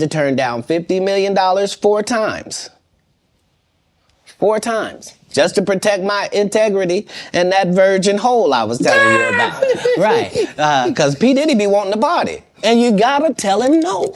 to turn down $50 million 4 times. 4 times. Just to protect my integrity and that virgin hole I was telling you about. Right. Because P. Diddy be wanting the body. And you gotta tell him no.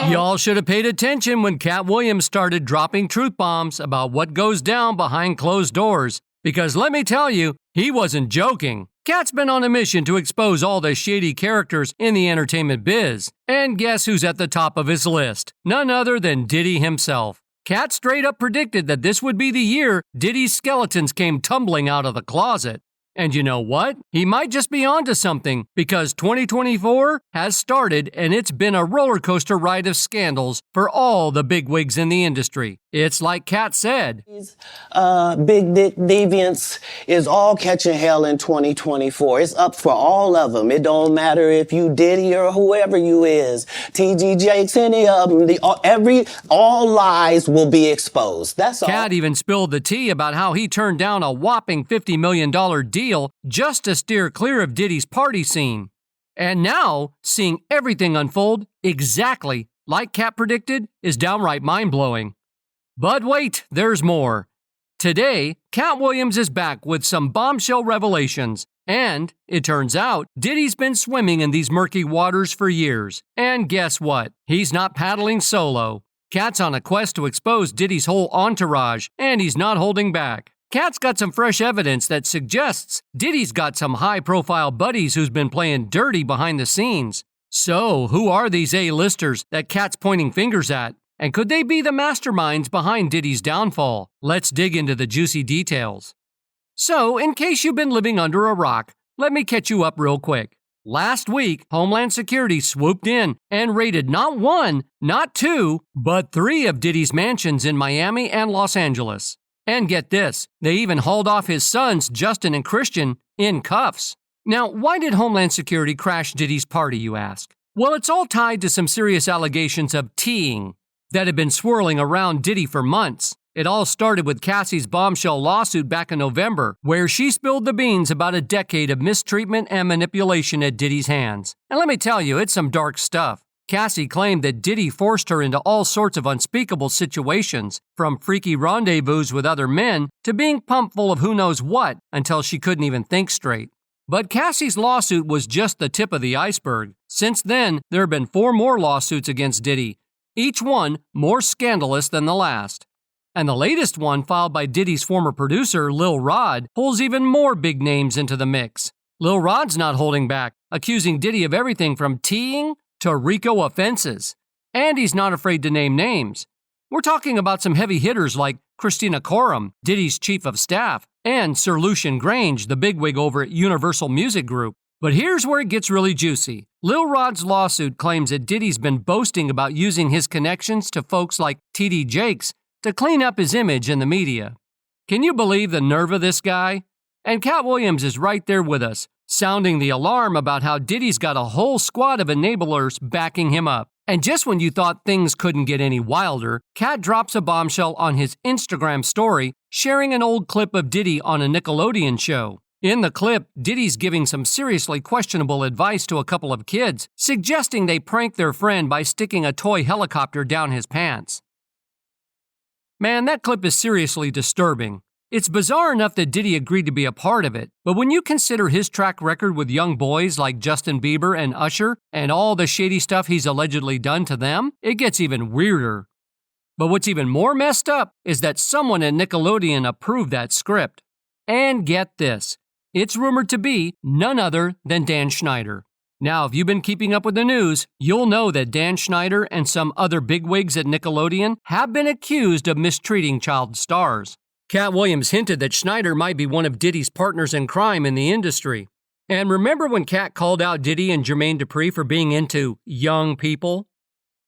Y'all should have paid attention when Katt Williams started dropping truth bombs about what goes down behind closed doors. Because let me tell you, he wasn't joking. Katt's been on a mission to expose all the shady characters in the entertainment biz. And guess who's at the top of his list? None other than Diddy himself. Katt straight up predicted that this would be the year Diddy's skeletons came tumbling out of the closet. And you know what? He might just be onto something, because 2024 has started and it's been a roller coaster ride of scandals for all the bigwigs in the industry. It's like Katt said. Big dick deviants is all catching hell in 2024. It's up for all of them. It don't matter if you Diddy or whoever you is. TG Jakes, any of them. All lies will be exposed. That's all. Katt even spilled the tea about how he turned down a whopping $50 million deal just to steer clear of Diddy's party scene. And now, seeing everything unfold exactly like Katt predicted is downright mind-blowing. But wait, there's more. Today, Katt Williams is back with some bombshell revelations. And, it turns out, Diddy's been swimming in these murky waters for years. And guess what? He's not paddling solo. Katt's on a quest to expose Diddy's whole entourage, and he's not holding back. Katt's got some fresh evidence that suggests Diddy's got some high-profile buddies who's been playing dirty behind the scenes. So, who are these A-listers that Katt's pointing fingers at? And could they be the masterminds behind Diddy's downfall? Let's dig into the juicy details. So, in case you've been living under a rock, let me catch you up real quick. Last week, Homeland Security swooped in and raided not 1, not 2, but 3 of Diddy's mansions in Miami and Los Angeles. And get this, they even hauled off his sons, Justin and Christian, in cuffs. Now, why did Homeland Security crash Diddy's party, you ask? Well, it's all tied to some serious allegations of teeing that had been swirling around Diddy for months. It all started with Cassie's bombshell lawsuit back in November, where she spilled the beans about a decade of mistreatment and manipulation at Diddy's hands. And let me tell you, it's some dark stuff. Cassie claimed that Diddy forced her into all sorts of unspeakable situations, from freaky rendezvous with other men to being pumped full of who knows what until she couldn't even think straight. But Cassie's lawsuit was just the tip of the iceberg. Since then, there have been 4 more lawsuits against Diddy, each one more scandalous than the last. And the latest one, filed by Diddy's former producer, Lil Rod, pulls even more big names into the mix. Lil Rod's not holding back, accusing Diddy of everything from teeing to RICO offenses. And he's not afraid to name names. We're talking about some heavy hitters like Christina Coram, Diddy's chief of staff, and Sir Lucian Grange, the bigwig over at Universal Music Group. But here's where it gets really juicy. Lil Rod's lawsuit claims that Diddy's been boasting about using his connections to folks like TD Jakes to clean up his image in the media. Can you believe the nerve of this guy? And Katt Williams is right there with us, sounding the alarm about how Diddy's got a whole squad of enablers backing him up. And just when you thought things couldn't get any wilder, Katt drops a bombshell on his Instagram story, sharing an old clip of Diddy on a Nickelodeon show. In the clip, Diddy's giving some seriously questionable advice to a couple of kids, suggesting they prank their friend by sticking a toy helicopter down his pants. Man, that clip is seriously disturbing. It's bizarre enough that Diddy agreed to be a part of it, but when you consider his track record with young boys like Justin Bieber and Usher, and all the shady stuff he's allegedly done to them, it gets even weirder. But what's even more messed up is that someone at Nickelodeon approved that script. And get this, it's rumored to be none other than Dan Schneider. Now, if you've been keeping up with the news, you'll know that Dan Schneider and some other bigwigs at Nickelodeon have been accused of mistreating child stars. Katt Williams hinted that Schneider might be one of Diddy's partners in crime in the industry. And remember when Katt called out Diddy and Jermaine Dupri for being into young people?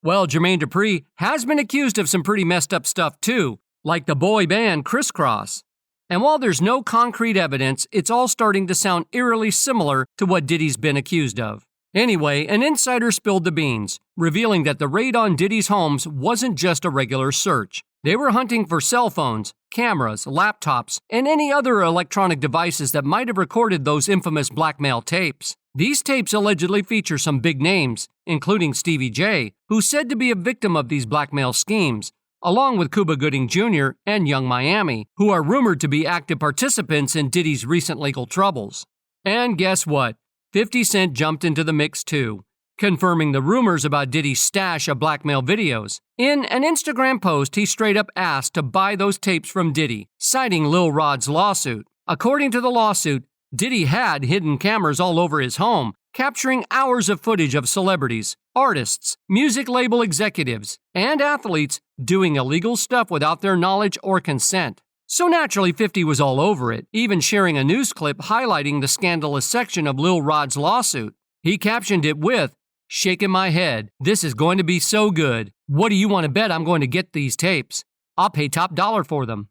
Well, Jermaine Dupri has been accused of some pretty messed up stuff too, like the boy band Criss Cross. And while there's no concrete evidence, it's all starting to sound eerily similar to what Diddy's been accused of. Anyway, an insider spilled the beans, revealing that the raid on Diddy's homes wasn't just a regular search. They were hunting for cell phones, cameras, laptops, and any other electronic devices that might have recorded those infamous blackmail tapes. These tapes allegedly feature some big names, including Stevie J, who's said to be a victim of these blackmail schemes, along with Cuba Gooding Jr. and Young Miami, who are rumored to be active participants in Diddy's recent legal troubles. And guess what? 50 Cent jumped into the mix too, confirming the rumors about Diddy's stash of blackmail videos. In an Instagram post, he straight up asked to buy those tapes from Diddy, citing Lil Rod's lawsuit. According to the lawsuit, Diddy had hidden cameras all over his home, capturing hours of footage of celebrities, artists, music label executives, and athletes doing illegal stuff without their knowledge or consent. So naturally, 50 was all over it, even sharing a news clip highlighting the scandalous section of Lil Rod's lawsuit. He captioned it with, "Shaking my head. This is going to be so good. What do you want to bet I'm going to get these tapes? I'll pay top dollar for them."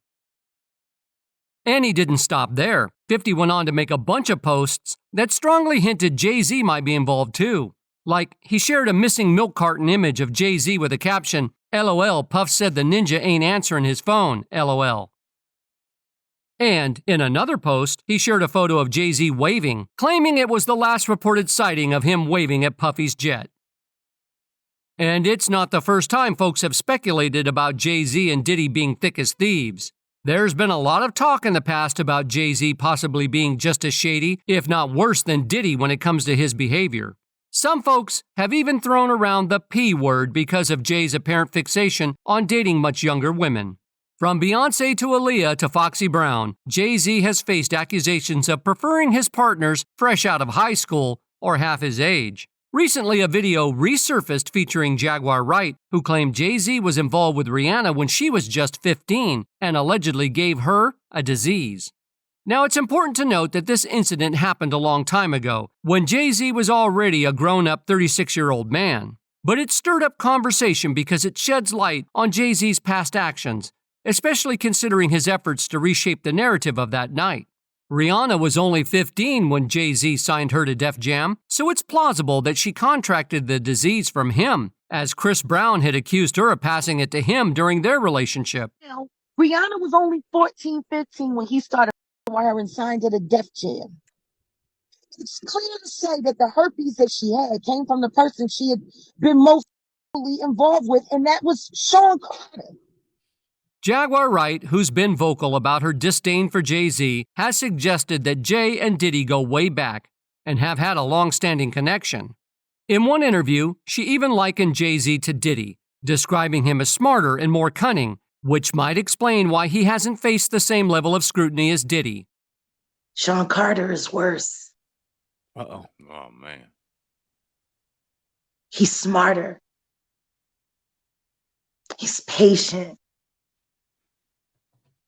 And he didn't stop there. 50 went on to make a bunch of posts that strongly hinted JayZ might be involved too. Like, he shared a missing milk carton image of JayZ with a caption, "LOL, Puff said the ninja ain't answering his phone, LOL." And in another post, he shared a photo of JayZ waving, claiming it was the last reported sighting of him waving at Puffy's jet. And it's not the first time folks have speculated about JayZ and Diddy being thick as thieves. There's been a lot of talk in the past about JayZ possibly being just as shady, if not worse than Diddy when it comes to his behavior. Some folks have even thrown around the P word because of Jay's apparent fixation on dating much younger women. From Beyoncé to Aaliyah to Foxy Brown, JayZ has faced accusations of preferring his partners fresh out of high school or half his age. Recently, a video resurfaced featuring Jaguar Wright, who claimed JayZ was involved with Rihanna when she was just 15 and allegedly gave her a disease. Now, it's important to note that this incident happened a long time ago, when JayZ was already a grown-up 36-year-old man. But it stirred up conversation because it sheds light on JayZ's past actions, especially considering his efforts to reshape the narrative of that night. Rihanna was only 15 when JayZ signed her to Def Jam, so it's plausible that she contracted the disease from him, as Chris Brown had accused her of passing it to him during their relationship. Now, Rihanna was only 14, 15 when he started with her and signed to the Def Jam. It's clear to say that the herpes that she had came from the person she had been most involved with, and that was Sean Carter. Jaguar Wright, who's been vocal about her disdain for JayZ, has suggested that Jay and Diddy go way back and have had a long-standing connection. In one interview, she even likened JayZ to Diddy, describing him as smarter and more cunning, which might explain why he hasn't faced the same level of scrutiny as Diddy. Sean Carter is worse. Uh-oh. Oh, man. He's smarter. He's patient.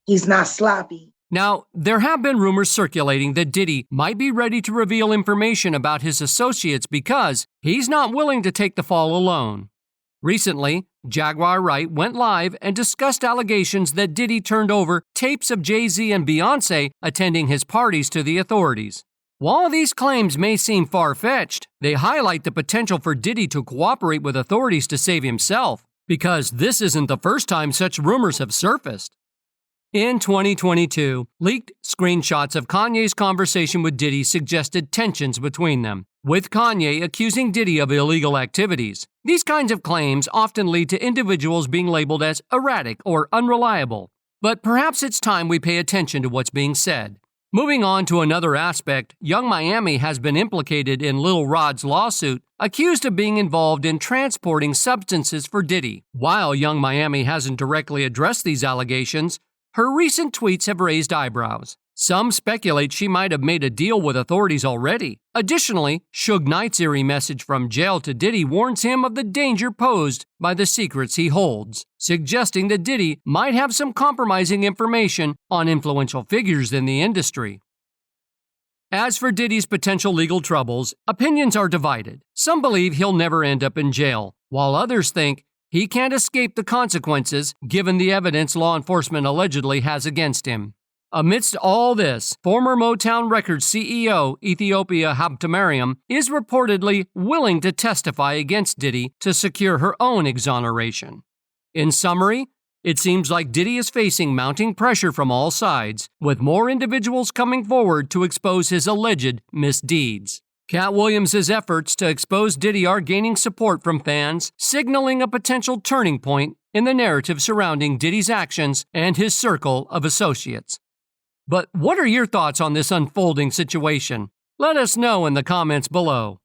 He's not sloppy. Now, there have been rumors circulating that Diddy might be ready to reveal information about his associates because he's not willing to take the fall alone. Recently, Jaguar Wright went live and discussed allegations that Diddy turned over tapes of JayZ and Beyoncé attending his parties to the authorities. While these claims may seem far-fetched, they highlight the potential for Diddy to cooperate with authorities to save himself, because this isn't the first time such rumors have surfaced. In 2022, leaked screenshots of Kanye's conversation with Diddy suggested tensions between them, with Kanye accusing Diddy of illegal activities. These kinds of claims often lead to individuals being labeled as erratic or unreliable, but perhaps it's time we pay attention to what's being said. Moving on to another aspect, Young Miami has been implicated in Lil Rod's lawsuit, accused of being involved in transporting substances for Diddy. While Young Miami hasn't directly addressed these allegations, her recent tweets have raised eyebrows. Some speculate she might have made a deal with authorities already. Additionally, Suge Knight's eerie message from jail to Diddy warns him of the danger posed by the secrets he holds, suggesting that Diddy might have some compromising information on influential figures in the industry. As for Diddy's potential legal troubles, opinions are divided. Some believe he'll never end up in jail, while others think he can't escape the consequences given the evidence law enforcement allegedly has against him. Amidst all this, former Motown Records CEO Ethiopia Habtemariam is reportedly willing to testify against Diddy to secure her own exoneration. In summary, it seems like Diddy is facing mounting pressure from all sides, with more individuals coming forward to expose his alleged misdeeds. Katt Williams' efforts to expose Diddy are gaining support from fans, signaling a potential turning point in the narrative surrounding Diddy's actions and his circle of associates. But what are your thoughts on this unfolding situation? Let us know in the comments below.